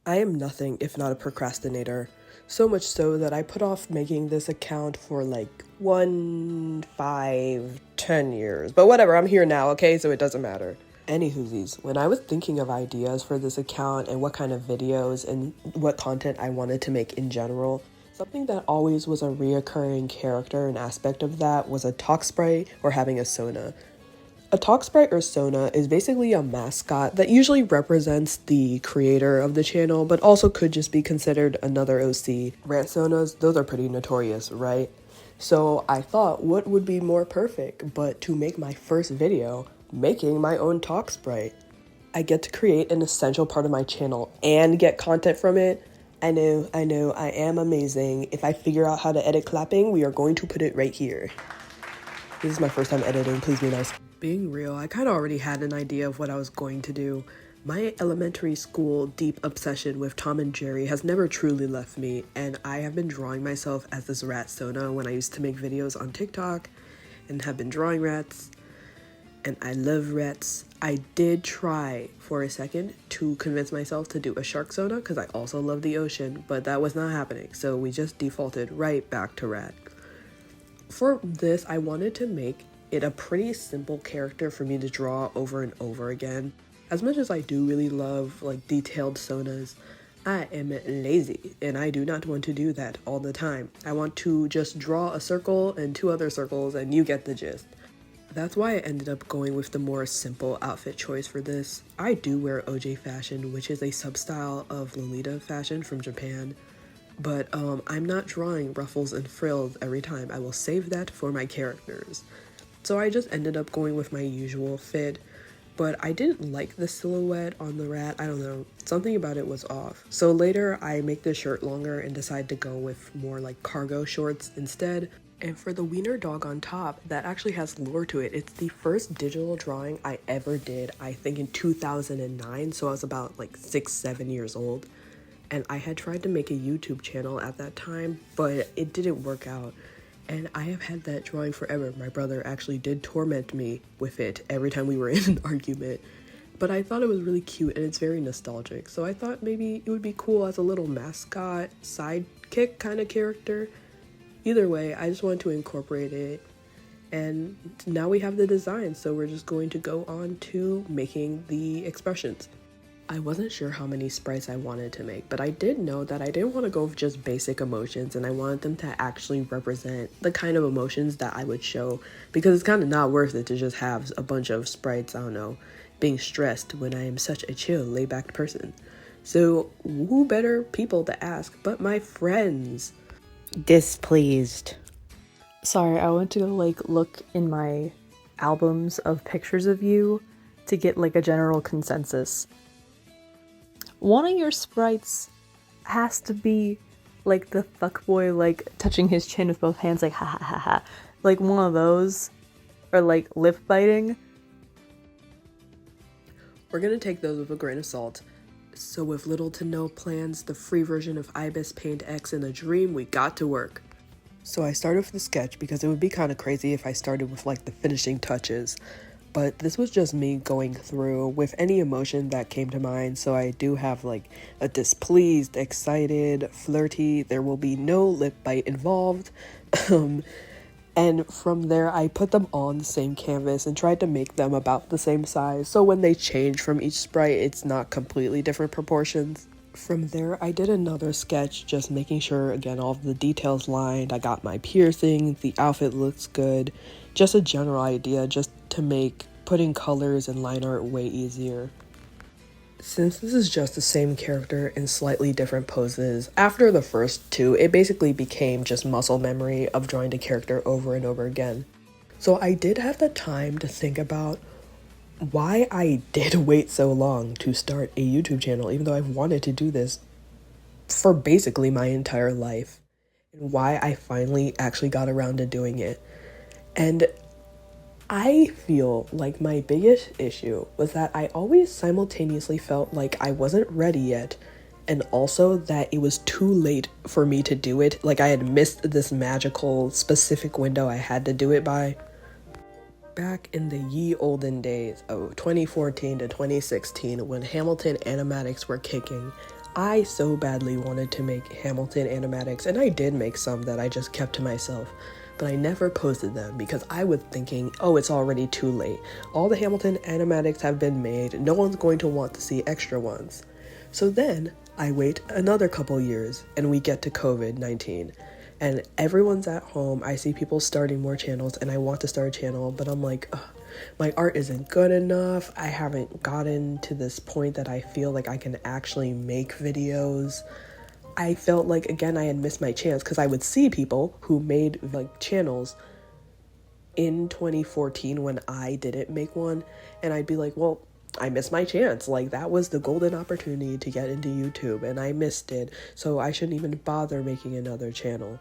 I am nothing if not a procrastinator. So much so that I put off making this account for like 1, 5, 10 years. But whatever, I'm here now, okay? So it doesn't matter. Anywhoosies, when I was thinking of ideas for this account and what kind of videos and what content I wanted to make in general, something that always was a reoccurring character and aspect of that was a talk sprite or having a sona. A talk sprite or sona is basically a mascot that usually represents the creator of the channel, but also could just be considered another OC. Rant sonas, those are pretty notorious, right? So I thought, what would be more perfect but to make my first video making my own talk sprite. I get to create an essential part of my channel and get content from it. I know, I am amazing. If I figure out how to edit clapping, we are going to put it right here. This is my first time editing, please be nice. Being real, I kind of already had an idea of what I was going to do. My elementary school deep obsession with Tom and Jerry has never truly left me, and I have been drawing myself as this rat sona when I used to make videos on TikTok and have been drawing rats, and I love rats. I did try for a second to convince myself to do a shark sona because I also love the ocean, but that was not happening, so we just defaulted right back to rat. For this, I wanted to make it a pretty simple character for me to draw over and over again. As much as I do really love like detailed sonas, I am lazy and I do not want to do that all the time. I want to just draw a circle and 2 other circles and you get the gist. That's why I ended up going with the more simple outfit choice for this. I do wear OJ fashion, which is a sub-style of Lolita fashion from Japan. But I'm not drawing ruffles and frills every time. I will save that for my characters. So I just ended up going with my usual fit, but I didn't like the silhouette on the rat. I don't know, something about it was off. So later I make the shirt longer and decide to go with more like cargo shorts instead. And for the wiener dog on top, that actually has lore to it. It's the first digital drawing I ever did, I think in 2009, so I was about like 6-7 years old. And I had tried to make a YouTube channel at that time, but it didn't work out. And I have had that drawing forever. My brother actually did torment me with it every time we were in an argument. But I thought it was really cute and it's very nostalgic. So I thought maybe it would be cool as a little mascot, sidekick kind of character. Either way, I just wanted to incorporate it. And now we have the design, so we're just going to go on to making the expressions. I wasn't sure how many sprites I wanted to make, but I did know that I didn't want to go with just basic emotions and I wanted them to actually represent the kind of emotions that I would show, because it's kind of not worth it to just have a bunch of sprites, I don't know, being stressed when I am such a chill, laid-back person. So who better people to ask but my friends? Displeased. Sorry, I went to go like look in my albums of pictures of you to get like a general consensus. One of your sprites has to be like the fuckboy, like touching his chin with both hands, like ha ha ha ha. Like one of those. Or like lip biting. We're gonna take those with a grain of salt. So with little to no plans, the free version of Ibis Paint X in a dream, we got to work. So I started with the sketch because it would be kind of crazy if I started with like the finishing touches. But this was just me going through with any emotion that came to mind. So I do have like a displeased, excited, flirty. There will be no lip bite involved. And from there, I put them on the same canvas and tried to make them about the same size. So when they change from each sprite, it's not completely different proportions. From there, I did another sketch, just making sure, again, all of the details lined. I got my piercing, the outfit looks good. Just a general idea, just to make putting colors and line art way easier. Since this is just the same character in slightly different poses, after the first 2, it basically became just muscle memory of drawing the character over and over again. So I did have the time to think about why I did wait so long to start a YouTube channel, even though I've wanted to do this for basically my entire life, and why I finally actually got around to doing it. And I feel like my biggest issue was that I always simultaneously felt like I wasn't ready yet, and also that it was too late for me to do it. Like I had missed this magical specific window I had to do it by. Back in the ye olden days of 2014 to 2016, when Hamilton animatics were kicking, I so badly wanted to make Hamilton animatics, and I did make some that I just kept to myself, but I never posted them because I was thinking, oh, it's already too late. All the Hamilton animatics have been made, no one's going to want to see extra ones. So then I wait another couple years and we get to COVID-19 and everyone's at home. I see people starting more channels and I want to start a channel, but I'm like, ugh, my art isn't good enough. I haven't gotten to this point that I feel like I can actually make videos. I felt like, again, I had missed my chance because I would see people who made like channels in 2014 when I didn't make one, and I'd be like, well, I missed my chance. Like, that was the golden opportunity to get into YouTube and I missed it, so I shouldn't even bother making another channel.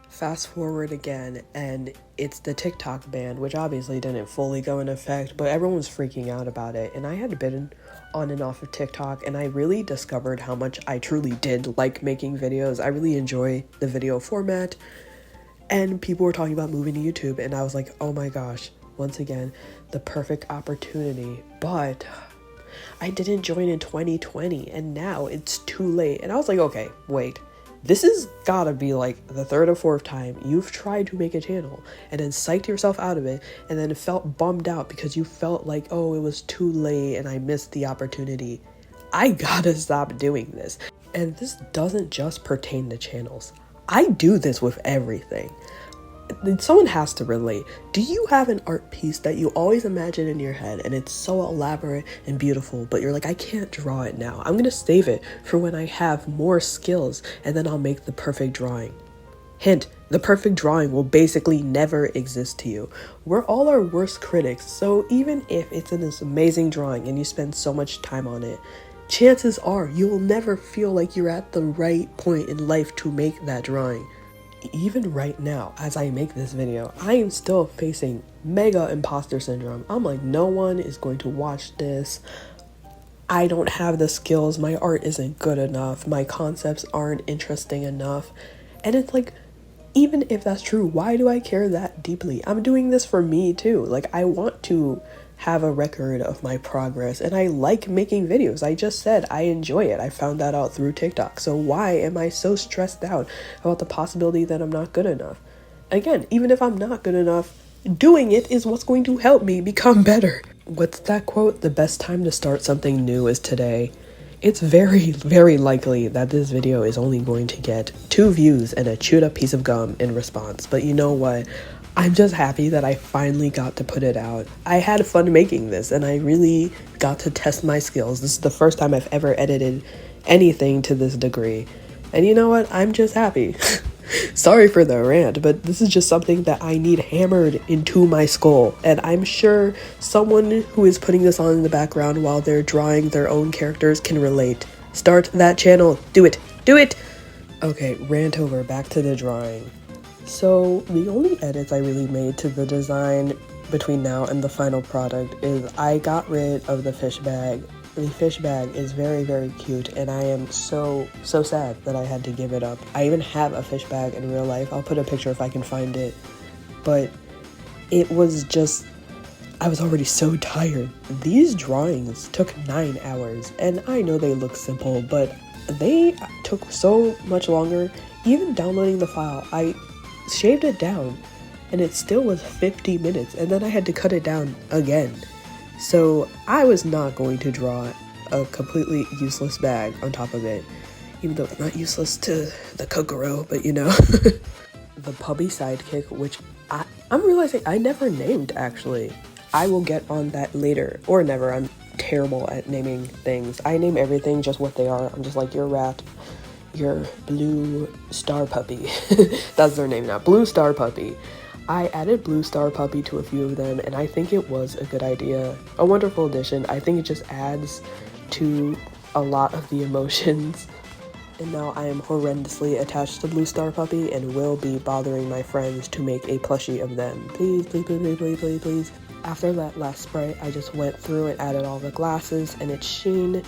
Fast forward again and it's the TikTok ban, which obviously didn't fully go in effect, but everyone was freaking out about it, and I had been on and off of TikTok and I really discovered how much I truly did like making videos. I really enjoy the video format, and people were talking about moving to YouTube and I was like, oh my gosh, once again, the perfect opportunity. But I didn't join in 2020 and now it's too late. And I was like, okay, wait, this has gotta be like the third or fourth time you've tried to make a channel and then psyched yourself out of it and then felt bummed out because you felt like, oh, it was too late and I missed the opportunity. I gotta stop doing this. And this doesn't just pertain to channels. I do this with everything. Someone has to relate. Do you have an art piece that you always imagine in your head and it's so elaborate and beautiful, but you're like, I can't draw it now. I'm gonna save it for when I have more skills and then I'll make the perfect drawing. Hint, the perfect drawing will basically never exist to you. We're all our worst critics, so even if it's this amazing drawing and you spend so much time on it, chances are you will never feel like you're at the right point in life to make that drawing. Even right now, as I make this video, I am still facing mega imposter syndrome. I'm like, no one is going to watch this. I don't have the skills. My art isn't good enough. My concepts aren't interesting enough. And it's like, even if that's true, why do I care that deeply? I'm doing this for me too. Like, I want to have a record of my progress and I like making videos. I just said I enjoy it. I found that out through TikTok. So why am I so stressed out about the possibility that I'm not good enough? Again, even if I'm not good enough, doing it is what's going to help me become better. What's that quote? The best time to start something new is today. It's very, very likely that this video is only going to get 2 views and a chewed up piece of gum in response. But you know what? I'm just happy that I finally got to put it out. I had fun making this and I really got to test my skills. This is the first time I've ever edited anything to this degree. And you know what? I'm just happy. Sorry for the rant, but this is just something that I need hammered into my skull. And I'm sure someone who is putting this on in the background while they're drawing their own characters can relate. Start that channel. Do it. Do it. Okay, rant over. Back to the drawing. So the only edits I really made to the design between now and the final product is I got rid of the fish bag. The fish bag is very, very cute and I am so sad that I had to give it up. I even have a fish bag in real life. I'll put a picture if I can find it. But it was just, I was already so tired. These drawings took 9 hours and I know they look simple, but they took so much longer. Even downloading the file, I shaved it down and it still was 50 minutes and then I had to cut it down again. So I was not going to draw a completely useless bag on top of it, even though it's not useless to the Kokoro, but you know. The puppy sidekick, which I'm realizing I never named actually. I will get on that later, or never. I'm terrible at naming things. I name everything just what they are. I'm just like, your rat, your blue star puppy. That's their name now, Blue Star Puppy. I added Blue Star Puppy to a few of them and I think it was a good idea, a wonderful addition. I think it just adds to a lot of the emotions. And now I am horrendously attached to Blue Star Puppy and will be bothering my friends to make a plushie of them. Please, please, please, please, please, please, please. After that last spray, I just went through and added all the glasses and its sheen,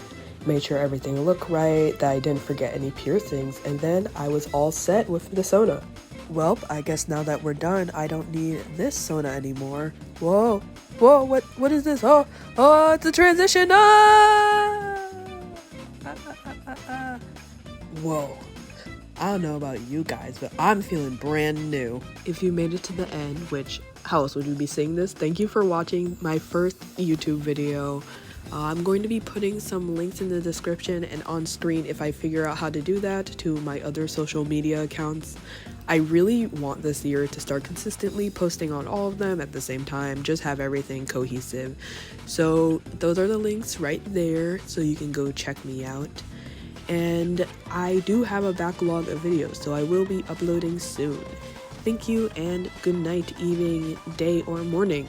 made sure everything looked right, that I didn't forget any piercings, and then I was all set with the sona. Well, I guess now that we're done, I don't need this sona anymore. Whoa, whoa, what is this? Oh, it's a transition! Whoa. I don't know about you guys, but I'm feeling brand new. If you made it to the end, which, how else would you be seeing this? Thank you for watching my first YouTube video. I'm going to be putting some links in the description and on screen if I figure out how to do that to my other social media accounts. I really want this year to start consistently posting on all of them at the same time, just have everything cohesive. So those are the links right there, so you can go check me out. And I do have a backlog of videos, so I will be uploading soon. Thank you and good night, evening, day, or morning.